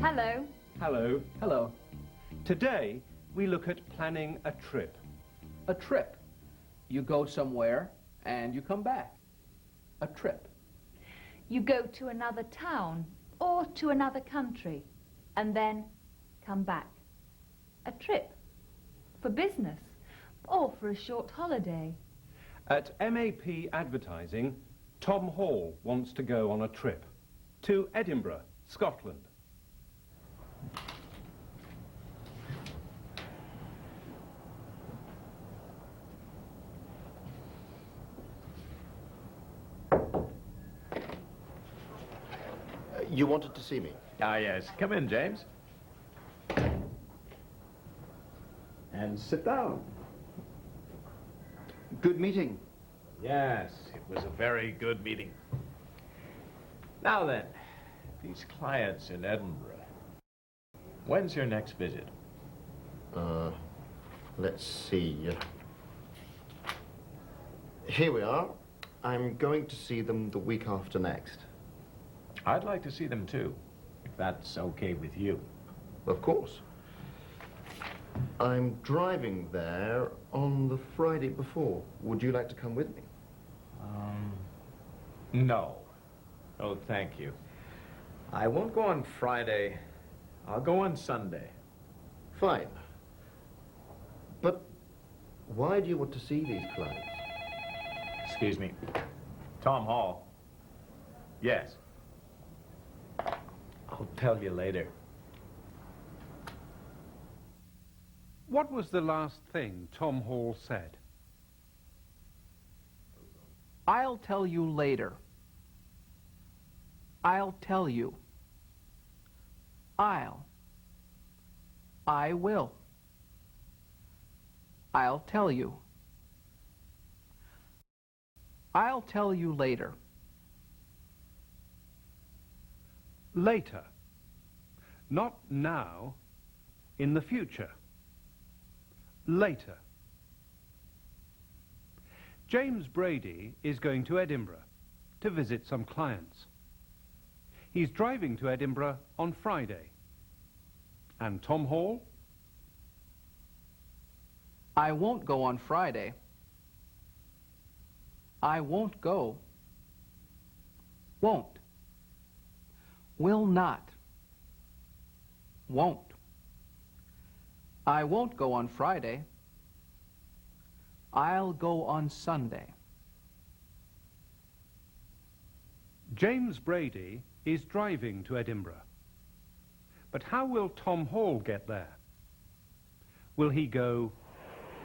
Hello. Hello. Hello. Today, we look at planning a trip. A trip. You go somewhere and you come back. A trip. You go to another town or to another country and then come back. A trip. For business or for a short holiday. At MAP Advertising, Tom Hall wants to go on a trip to Edinburgh, Scotland. You wanted to see me? Ah, yes. Come in, James. And sit down. Good meeting. Yes, it was a very good meeting. Now then, these clients in Edinburgh, when's your next visit? Let's see. Here we are. I'm going to see them the week after next. I'd like to see them too, if that's okay with you. Of course. I'm driving there on the Friday before. Would you like to come with me? No. Oh, thank you. I won't go on Friday. I'll go on Sunday. Fine. But why do you want to see these clients? Excuse me. Tom Hall. Yes. I'll tell you later. What was the last thing Tom Hall said? I'll tell you later. I'll tell you. I will. I'll tell you. I'll tell you later. Later. Not now, in the future. Later. James Brady is going to Edinburgh to visit some clients. He's driving to Edinburgh on Friday. And Tom Hall? I won't go on Friday. I won't go. Won't. Will not. Won't. I won't go on Friday. I'll go on Sunday. James Brady is driving to Edinburgh. But how will Tom Hall get there? Will he go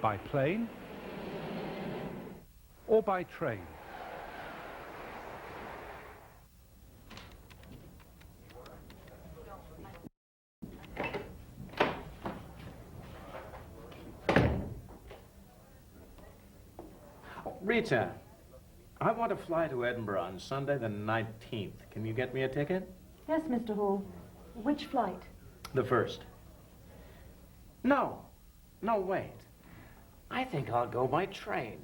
by plane or by train? Rita, I want to fly to Edinburgh on Sunday the 19th. Can you get me a ticket? Yes, Mr. Hall. Which flight? The first. No, wait. I think I'll go by train.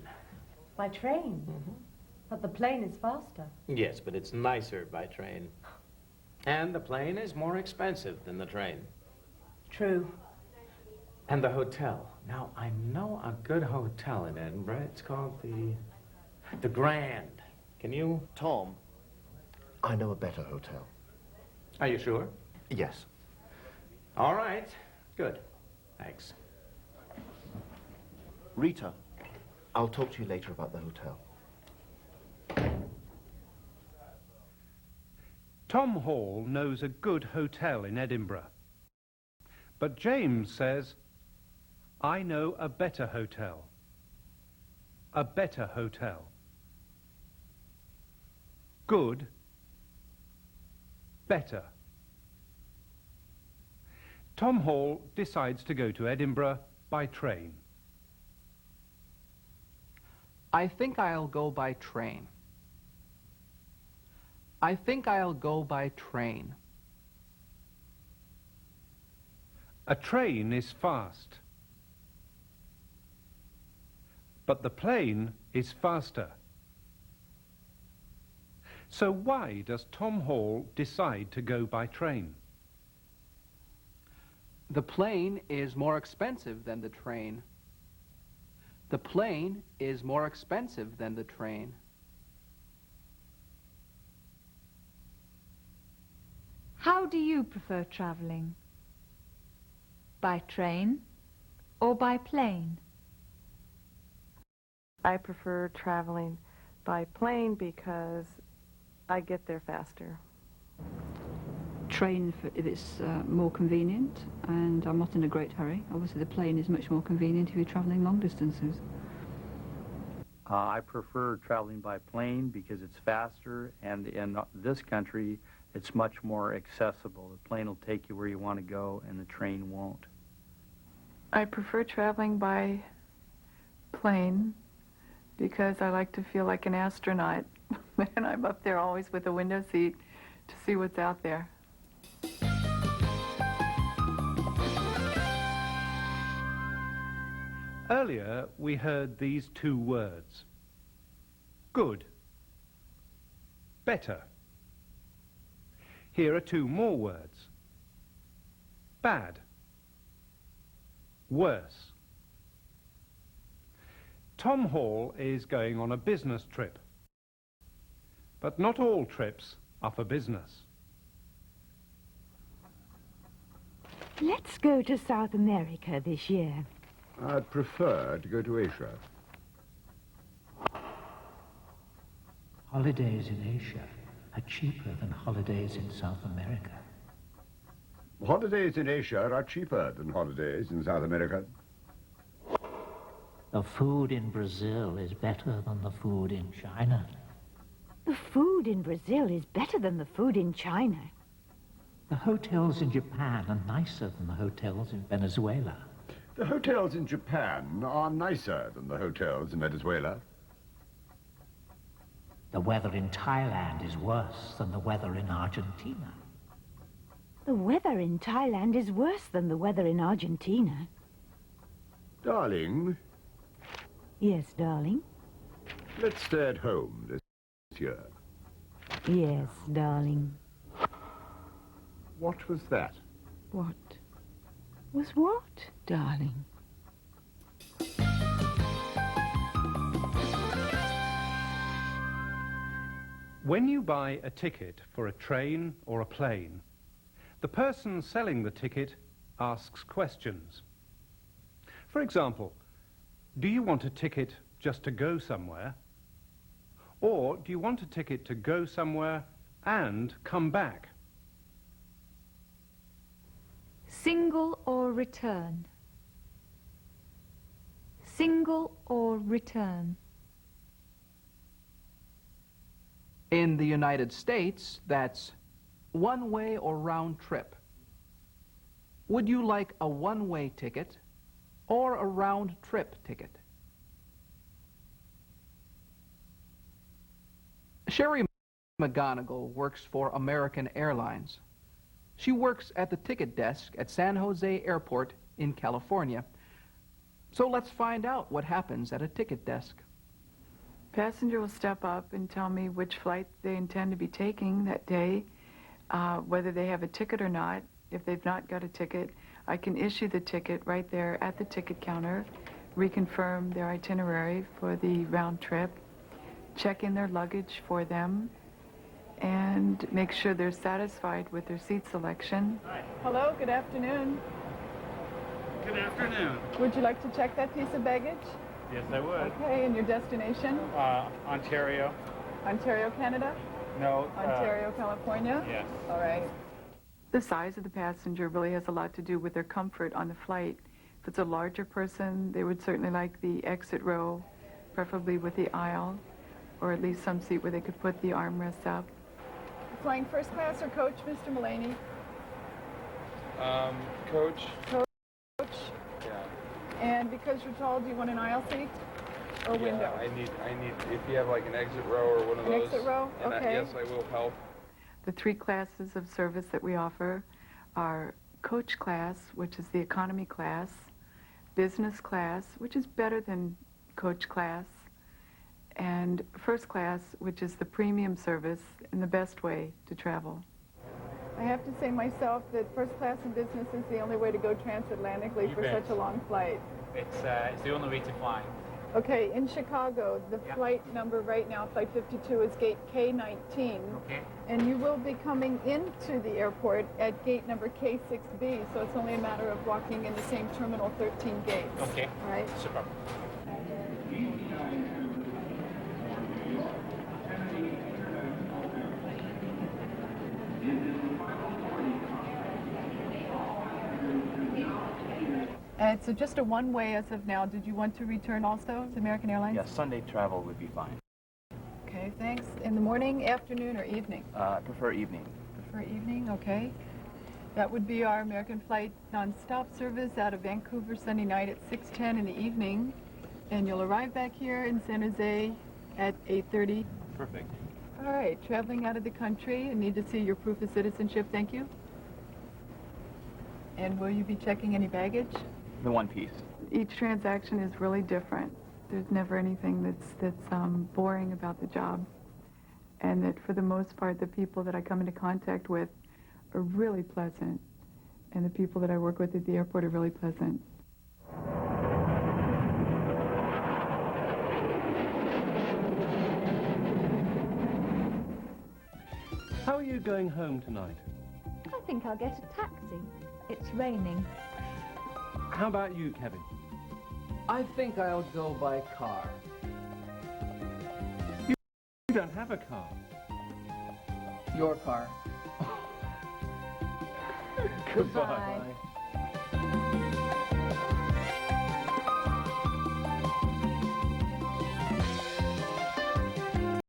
By train? Mm-hmm. But the plane is faster. Yes, but it's nicer by train. And the plane is more expensive than the train. True. And the hotel. Now, I know a good hotel in Edinburgh. It's called the Grand. Can you? Tom, I know a better hotel. Are you sure? Yes. All right. Good. Thanks. Rita, I'll talk to you later about the hotel. Tom Hall knows a good hotel in Edinburgh. But James says, I know a better hotel. A better hotel. Good. Better. Tom Hall decides to go to Edinburgh by train. I think I'll go by train. I think I'll go by train. A train is fast. But the plane is faster. So why does Tom Hall decide to go by train? The plane is more expensive than the train. The plane is more expensive than the train. How do you prefer travelling? By train or by plane? I prefer traveling by plane because I get there faster. Train if it's more convenient, and I'm not in a great hurry. Obviously the plane is much more convenient if you're travelling long distances. I prefer traveling by plane because it's faster, and in this country it's much more accessible. The plane will take you where you want to go and the train won't. I prefer traveling by plane because I like to feel like an astronaut and I'm up there always with a window seat to see what's out there. Earlier, we heard these two words. Good. Better. Here are two more words. Bad. Worse. Tom Hall is going on a business trip. But not all trips are for business. Let's go to South America this year. I'd prefer to go to Asia. Holidays in Asia are cheaper than holidays in South America. Holidays in Asia are cheaper than holidays in South America. The food in Brazil is better than the food in China. The food in Brazil is better than the food in China. The hotels in Japan are nicer than the hotels in Venezuela. The hotels in Japan are nicer than the hotels in Venezuela. The weather in Thailand is worse than the weather in Argentina. The weather in Thailand is worse than the weather in Argentina. Darling. Yes, darling. Let's stay at home this year. Yes, darling. What was that? What? Was what, darling? When you buy a ticket for a train or a plane, the person selling the ticket asks questions. For example, do you want a ticket just to go somewhere? Or do you want a ticket to go somewhere and come back? Single or return? Single or return? In the United States, that's one-way or round trip. Would you like a one-way ticket or a round-trip ticket? Sherry McGonigal works for American Airlines. She works at the ticket desk at San Jose Airport in California. So let's find out what happens at a ticket desk. Passenger will step up and tell me which flight they intend to be taking that day, whether they have a ticket or not. If they've not got a ticket, I can issue the ticket right there at the ticket counter, reconfirm their itinerary for the round trip, check in their luggage for them, and make sure they're satisfied with their seat selection. Hello, good afternoon. Good afternoon. Would you like to check that piece of baggage? Yes, I would. Okay, and your destination? Ontario. Ontario, Canada? No. Ontario, California? Yes. All right. The size of the passenger really has a lot to do with their comfort on the flight. If it's a larger person, they would certainly like the exit row, preferably with the aisle, or at least some seat where they could put the armrests up. Flying first class or coach, Mr. Mullaney? Coach. Coach. Yeah. And because you're tall, do you want an aisle seat or window? I need, if you have like an exit row or one of those. An exit row? And Okay. yes, I will help. The 3 classes of service that we offer are coach class, which is the economy class, business class, which is better than coach class, and first class, which is the premium service and the best way to travel. I have to say myself that first class and business is the only way to go transatlantically for such a long flight. It's the only way to fly. Okay, in Chicago, the flight number right now, flight 52, is gate K-19. Okay. And you will be coming into the airport at gate number K6B, so it's only a matter of walking in the same terminal 13 gates. Okay. All right? Super. It's just a one-way as of now. Did you want to return also to American Airlines? Yes, Sunday travel would be fine. Okay, thanks. In the morning, afternoon, or evening? I prefer evening. Prefer evening, okay. That would be our American flight non-stop service out of Vancouver Sunday night at 6:10 in the evening. And you'll arrive back here in San Jose at 8:30. Perfect. All right, traveling out of the country. I need to see your proof of citizenship, thank you. And will you be checking any baggage? The one piece. Each transaction is really different. There's never anything that's boring about the job. And that for the most part, the people that I come into contact with are really pleasant. And the people that I work with at the airport are really pleasant. How are you going home tonight? I think I'll get a taxi. It's raining. How about you, Kevin? I think I'll go by car. You don't have a car. Your car. Goodbye. Bye.